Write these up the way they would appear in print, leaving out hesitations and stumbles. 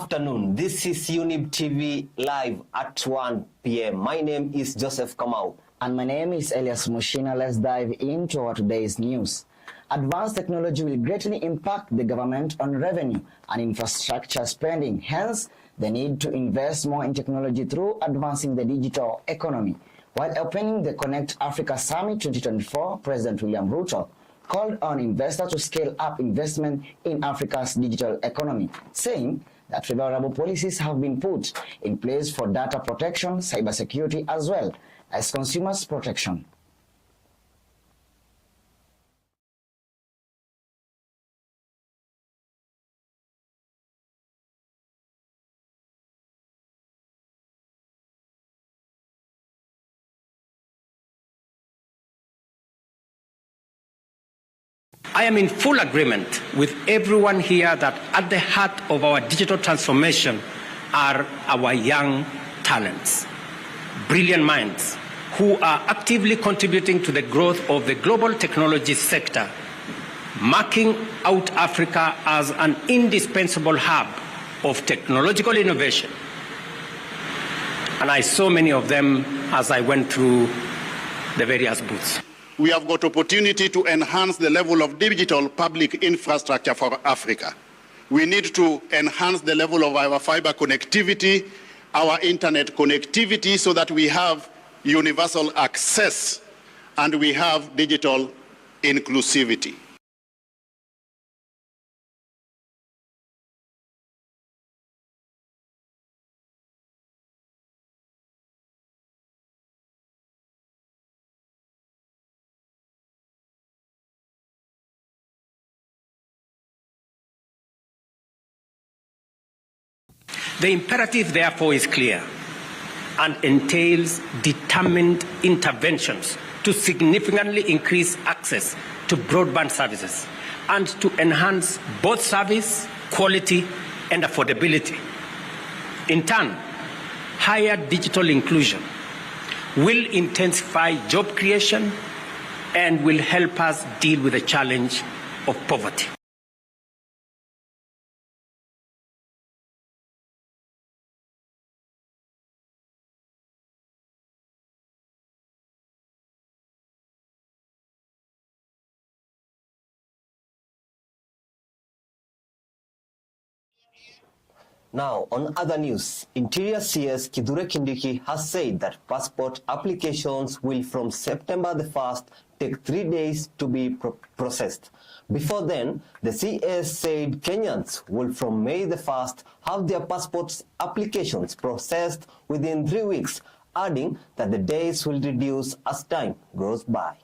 afternoon. This is Younib TV live at 1 p.m. My name is Joseph Kamau. And my name is Elias Mushina. Let's dive into our today's news. Advanced technology will greatly impact the government on revenue and infrastructure spending. Hence, the need to invest more in technology through advancing the digital economy. While opening the Connect Africa Summit 2024, President William Ruto called on investors to scale up investment in Africa's digital economy, saying that favorable policies have been put in place for data protection, cybersecurity, as well as consumers' protection. I am in full agreement with everyone here that at the heart of our digital transformation are our young talents, brilliant minds who are actively contributing to the growth of the global technology sector, marking out Africa as an indispensable hub of technological innovation. And I saw many of them as I went through the various booths. We have got opportunity to enhance the level of digital public infrastructure for Africa. We need to enhance the level of our fiber connectivity, our internet connectivity, so that we have universal access and we have digital inclusivity. The imperative, therefore, is clear and entails determined interventions to significantly increase access to broadband services and to enhance both service, quality, and affordability. In turn, higher digital inclusion will intensify job creation and will help us deal with the challenge of poverty. Now, on other news, Interior CS Kithure Kindiki has said that passport applications will from September the 1st take 3 days to be processed. Before then, the CS said Kenyans will from May the 1st have their passport applications processed within 3 weeks, adding that the days will reduce as time goes by.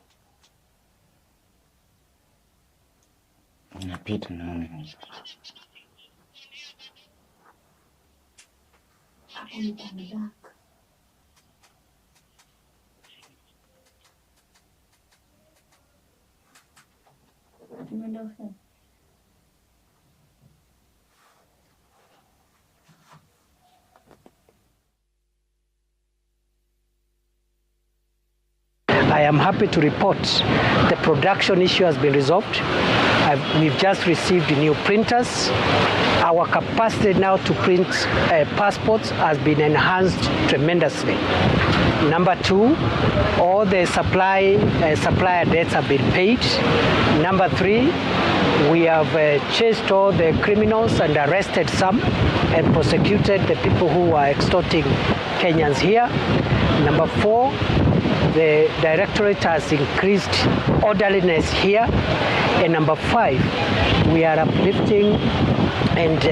I am happy to report the production issue has been resolved. We've just received new printers. Our capacity now to print passports has been enhanced tremendously. Number two, all the supplier debts have been paid. Number three, we have chased all the criminals and arrested some and prosecuted the people who are extorting Kenyans here. Number four, the directorate has increased orderliness here. And number five, we are uplifting and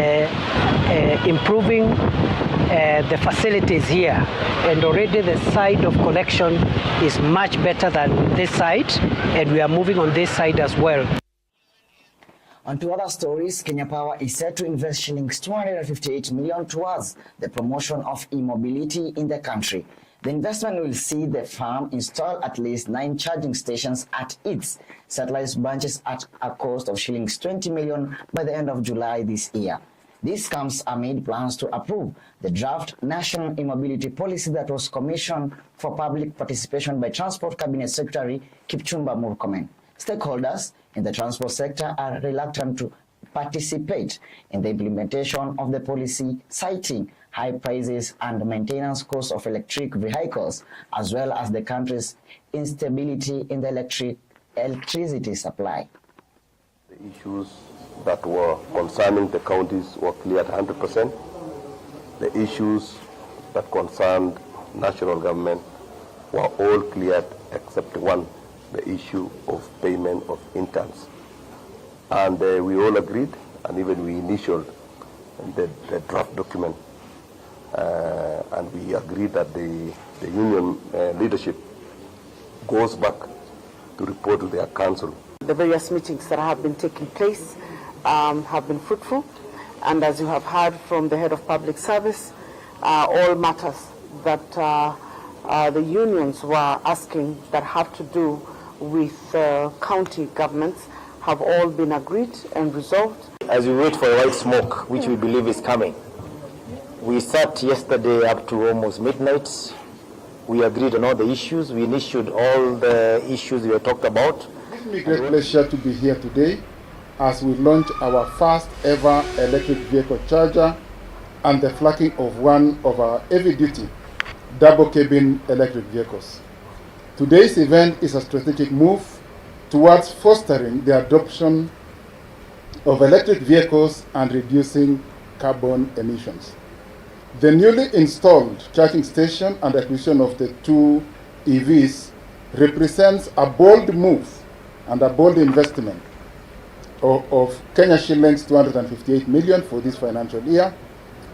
improving the facilities here. And already the side of collection is much better than this side, and we are moving on this side as well. On to other stories, Kenya Power is set to invest shillings 258 million towards the promotion of e-mobility in the country. The investment will see the firm install at least 9 charging stations at its satellite branches at a cost of shillings 20 million by the end of July this year. This comes amid plans to approve the draft National E-Mobility Policy that was commissioned for public participation by Transport Cabinet Secretary Kipchumba Murkomen. Stakeholders in the transport sector are reluctant to participate in the implementation of the policy, citing high prices and maintenance costs of electric vehicles, as well as the country's instability in the electricity supply. The issues that were concerning the counties were cleared 100%. The issues that concerned national government were all cleared except one, the issue of payment of interns. And we all agreed, and even we initialed the draft document. And we agreed that the union leadership goes back to report to their council. The various meetings that have been taking place have been fruitful, and as you have heard from the head of public service, all matters that the unions were asking that have to do with county governments have all been agreed and resolved. As we wait for white smoke, which we believe is coming, we sat yesterday up to almost midnight. We agreed on all the issues. We issued all the issues we talked about. It gives me great pleasure to be here today as we launch our first ever electric vehicle charger and the flagging of one of our heavy-duty double-cabin electric vehicles. Today's event is a strategic move towards fostering the adoption of electric vehicles and reducing carbon emissions. The newly installed charging station and acquisition of the 2 EVs represents a bold move and a bold investment of Kenya shillings 258 million for this financial year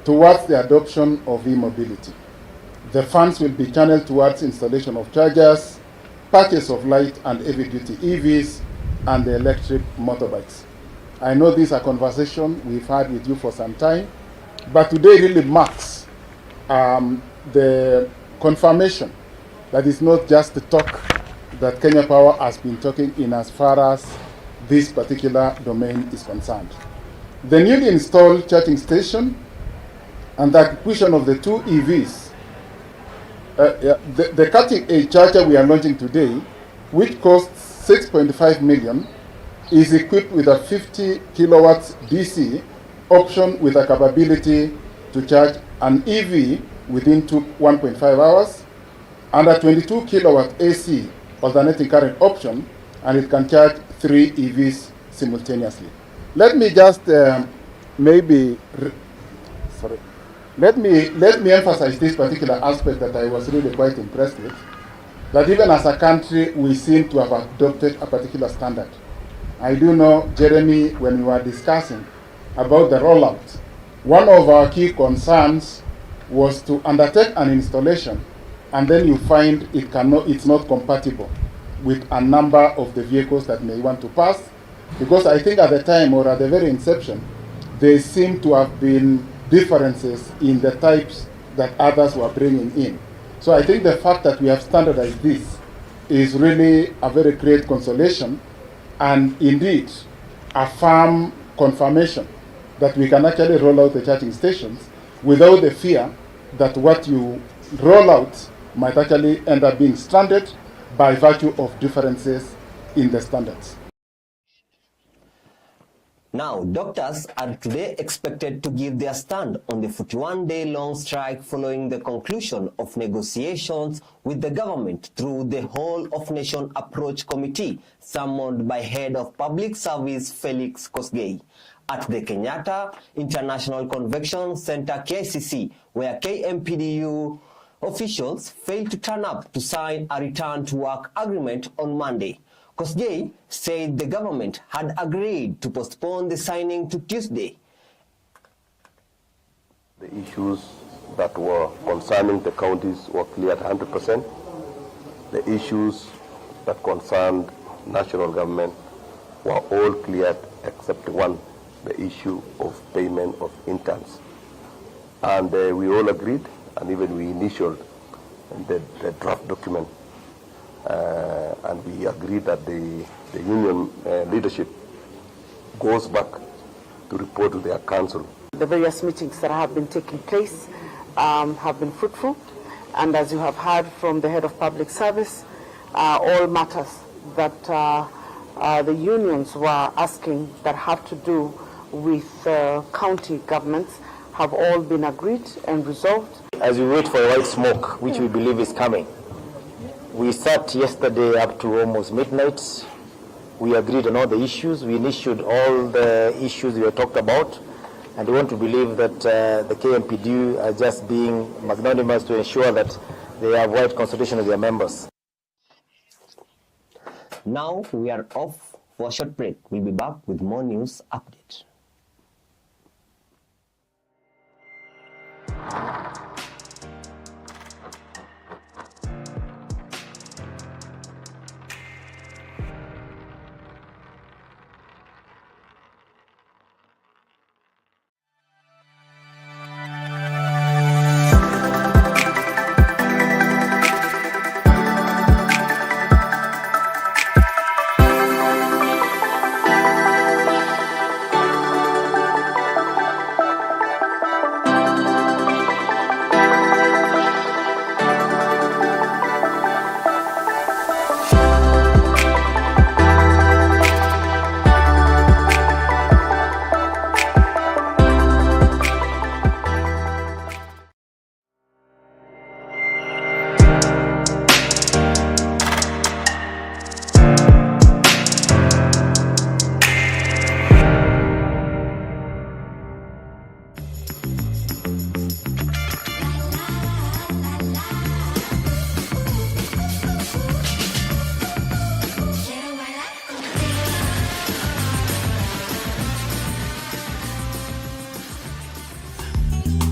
towards the adoption of e-mobility. The funds will be channeled towards installation of chargers, purchase of light and heavy-duty EVs, and the electric motorbikes. I know this is a conversation we've had with you for some time, but today really marks the confirmation that it's not just the talk that Kenya Power has been talking in as far as this particular domain is concerned. The newly installed charging station and the acquisition of the 2 EVs, the cutting-edge charger we are launching today, which costs 6.5 million, is equipped with a 50 kilowatts DC option with a capability to charge an EV within 1.5 hours, and a 22 kilowatt AC alternating current option, and it can charge 3 EVs simultaneously. Let me just let me emphasize this particular aspect that I was really quite impressed with, that even as a country we seem to have adopted a particular standard. I do know, Jeremy, when we were discussing about the rollout, one of our key concerns was to undertake an installation and then you find it's not compatible with a number of the vehicles that may want to pass, because I think at the time or at the very inception there seemed to have been differences in the types that others were bringing in. So I think the fact that we have standardized this is really a very great consolation, and indeed a firm confirmation that we can actually roll out the charging stations without the fear that what you roll out might actually end up being stranded by virtue of differences in the standards. Now, doctors are today expected to give their stand on the 41-day-long strike following the conclusion of negotiations with the government through the Whole of Nation Approach Committee, summoned by Head of Public Service Felix Kosgei, at the Kenyatta International Convention Center, KICC, where KMPDU officials failed to turn up to sign a return-to-work agreement on Monday. Kosgei said the government had agreed to postpone the signing to Tuesday. The issues that were concerning the counties were cleared 100%. The issues that concerned national government were all cleared except one, the issue of payment of interns. And we all agreed, and even we initialed the draft document. And we agreed that the union leadership goes back to report to their council. The various meetings that have been taking place have been fruitful, and as you have heard from the head of public service, all matters that the unions were asking that have to do with county governments have all been agreed and resolved. As we wait for a white smoke, which we believe is coming, we sat yesterday up to almost midnight. We agreed on all the issues. We issued all the issues we had talked about. And we want to believe that the KMPD are just being magnanimous to ensure that they have wide consultation of their members. Now we are off for a short break. We'll be back with more news update.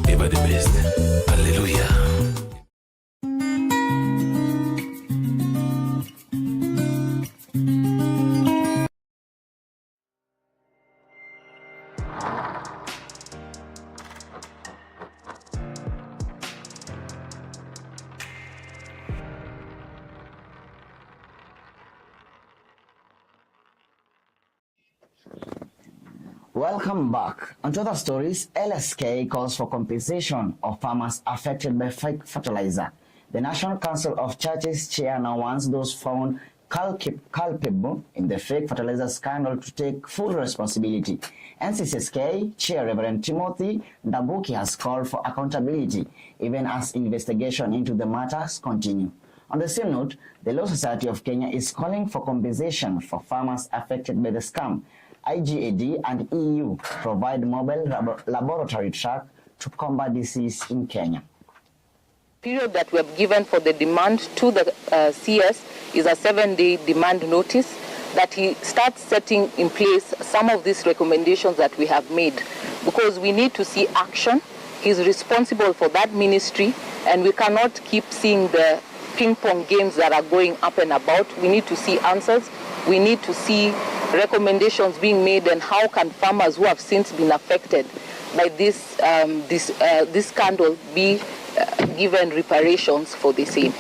Ever the best. Hallelujah. Welcome back. On to other stories, LSK calls for compensation of farmers affected by fake fertilizer. The National Council of Churches chair now wants those found culpable in the fake fertilizer scandal to take full responsibility. NCCSK Chair Reverend Timothy Ndabuki has called for accountability, even as investigation into the matters continue. On the same note, the Law Society of Kenya is calling for compensation for farmers affected by the scam. IGAD and EU provide mobile laboratory truck to combat disease in Kenya. Period that we have given for the demand to the CS is a 7-day demand notice that he starts setting in place some of these recommendations that we have made, because we need to see action. He's responsible for that ministry, and we cannot keep seeing the ping-pong games that are going up and about. We need to see answers. We need to see recommendations being made, and how can farmers who have since been affected by this scandal be given reparations for the same.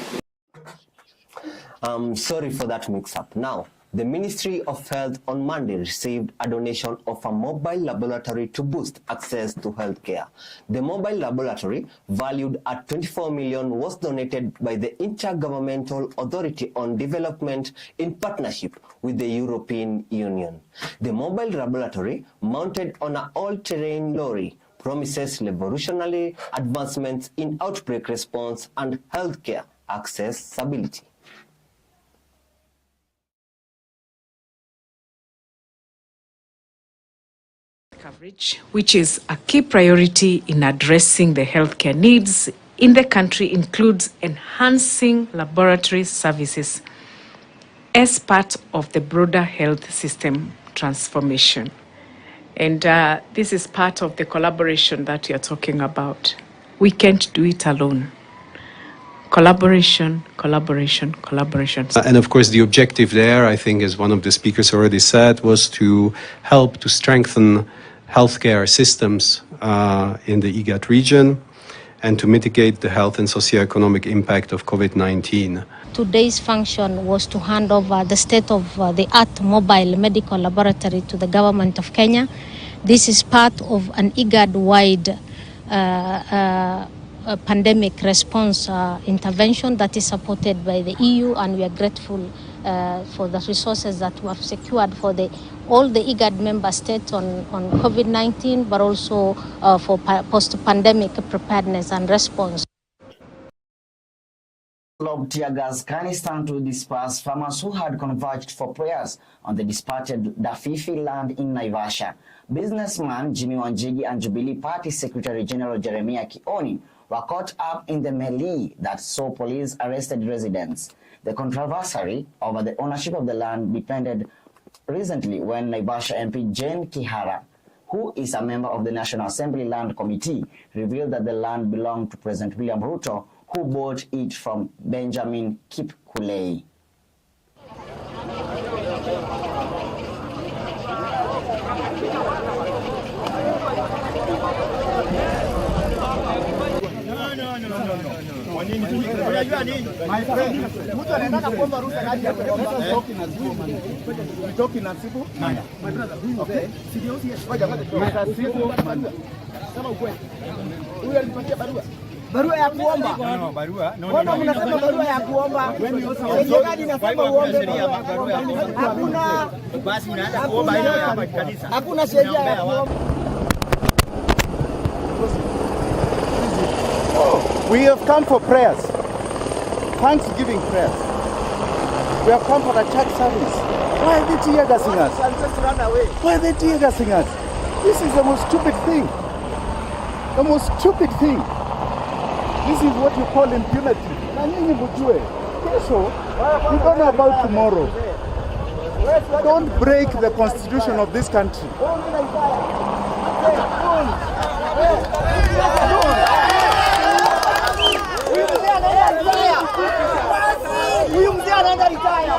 Sorry for that mix-up. Now, the Ministry of Health on Monday received a donation of a mobile laboratory to boost access to healthcare. The mobile laboratory, valued at 24 million, was donated by the Intergovernmental Authority on Development in partnership with the European Union. The mobile laboratory, mounted on an all-terrain lorry, promises revolutionary advancements in outbreak response and healthcare accessibility. Coverage, which is a key priority in addressing the healthcare needs in the country, includes enhancing laboratory services as part of the broader health system transformation. And this is part of the collaboration that you're talking about. We can't do it alone. Collaboration, collaboration, collaboration. And of course, the objective there, I think, as one of the speakers already said, was to help to strengthen healthcare systems in the IGAD region and to mitigate the health and socioeconomic impact of COVID-19. Today's function was to hand over the state-of-the-art mobile medical laboratory to the government of Kenya. This is part of an IGAD-wide pandemic response intervention that is supported by the EU, and we are grateful for the resources that we have secured for all the IGAD member states on COVID-19, but also for post-pandemic preparedness and response. Lob tear gas canister to disperse farmers who had converged for prayers on the disparted Dafifi land in Naivasha. Businessman Jimmy Wanjigi and Jubilee Party Secretary General Jeremiah Kioni were caught up in the melee that saw police arrested residents. The controversy over the ownership of the land depended recently when Naivasha MP Jane Kihara, who is a member of the National Assembly Land Committee, revealed that the land belonged to President William Ruto, who bought it from Benjamin Kipkulei. Barua ya kuomba. No, barua. No. Mnasema barua ya kuomba. Serikali inasema uombe. Hakuna. Basi unaanza kuomba ile kama kanisa. Hakuna sheria ya kuomba. We have come for prayers. Thanksgiving prayers. We have come for a church service. Why are they tear gassing us? Why are they tear gassing us? This is the most stupid thing. The most stupid thing. This is what you call impunity. Na nyinyi mjue, kesho, you don't know about tomorrow. Don't break the constitution of this country. Huyu mzee anaenda retire.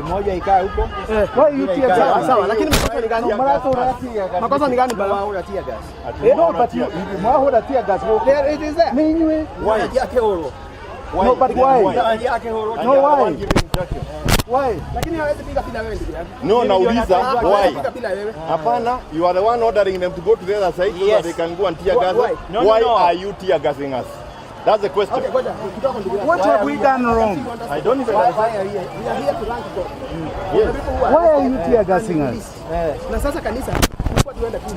Mmoja ikae huko. Sawa, lakini makosa ni gani? Makosa ni gani baba? Unatia gas. No, but you mwaho tia gas. There it is there. Ninywe. Why? Yake horo. No, but why? Yake horo. No, why? Why? Lakini hawezi piga bila wewe. No, nauliza why? Hapana, you are the one ordering them to go to the other side so that they can go and tear gas. Why are you tear gassing us? That's the question. Okay, what have we done wrong? I don't even understand. We are here to rank God. Yes. Why are you tear gassing us? Na sasa kanisa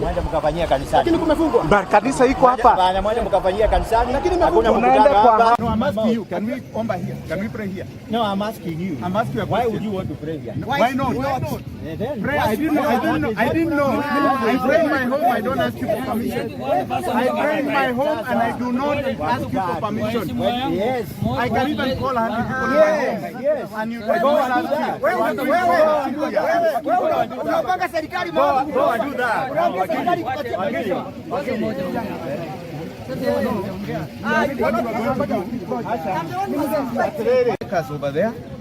Mwende mkafanyia kanisani. Lakini kumefungwa. Kanisa iko hapa. Bana mwende mkafanyia kanisani. Lakini hakuna mkutano hapa. No, I'm asking you, can we omba here? Can we pray here? No, I'm asking you. I'm asking you a question. Why would you want to pray here? Why not? Pray. I didn't know. I pray in my home. I don't ask you for permission. I pray in my home and I do not ask you for permission. Yes. I can even call 100 people in my home. Yes. And you don't ask you. unapanga serikali Go and do that.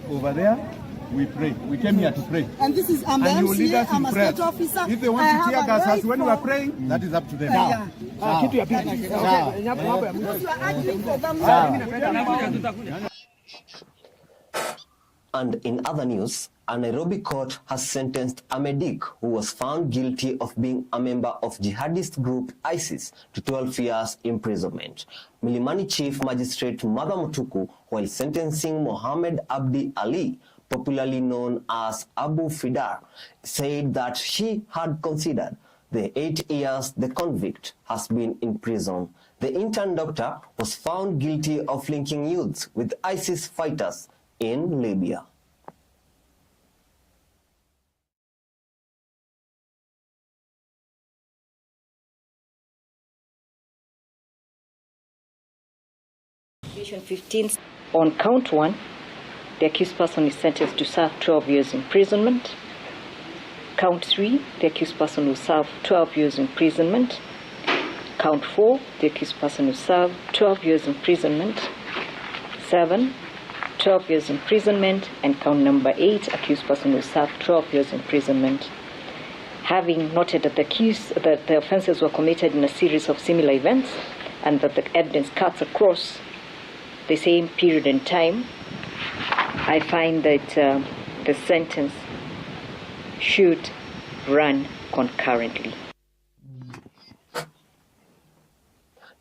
Over there, we pray. We came here to pray. And this is I'm the MCA, I'm a state officer. If they want to tear gas us when we are praying, that is up to them. Kitu ya pili. And in other news, a Nairobi court has sentenced Ahmedik, who was found guilty of being a member of jihadist group ISIS, to 12 years imprisonment. Milimani Chief Magistrate Mother Mutuku, while sentencing Mohammed Abdi Ali, popularly known as Abu Fidar, said that he had considered the 8 years the convict has been in prison. The intern doctor was found guilty of linking youths with ISIS fighters in Libya. Division 15. On count 1, the accused person is sentenced to serve 12 years imprisonment. Count 3, the accused person will serve 12 years imprisonment. Count 4, the accused person will serve 12 years imprisonment. 7, 12 years imprisonment. And count number 8, accused person will serve 12 years imprisonment. Having noted that the offences were committed in a series of similar events and that the evidence cuts across the same period in time, I find that the sentence should run concurrently.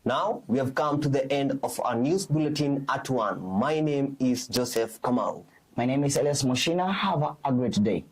Now we have come to the end of our news bulletin at 1. My name is Joseph Kamau. My name is Elias Moshina. Have a great day.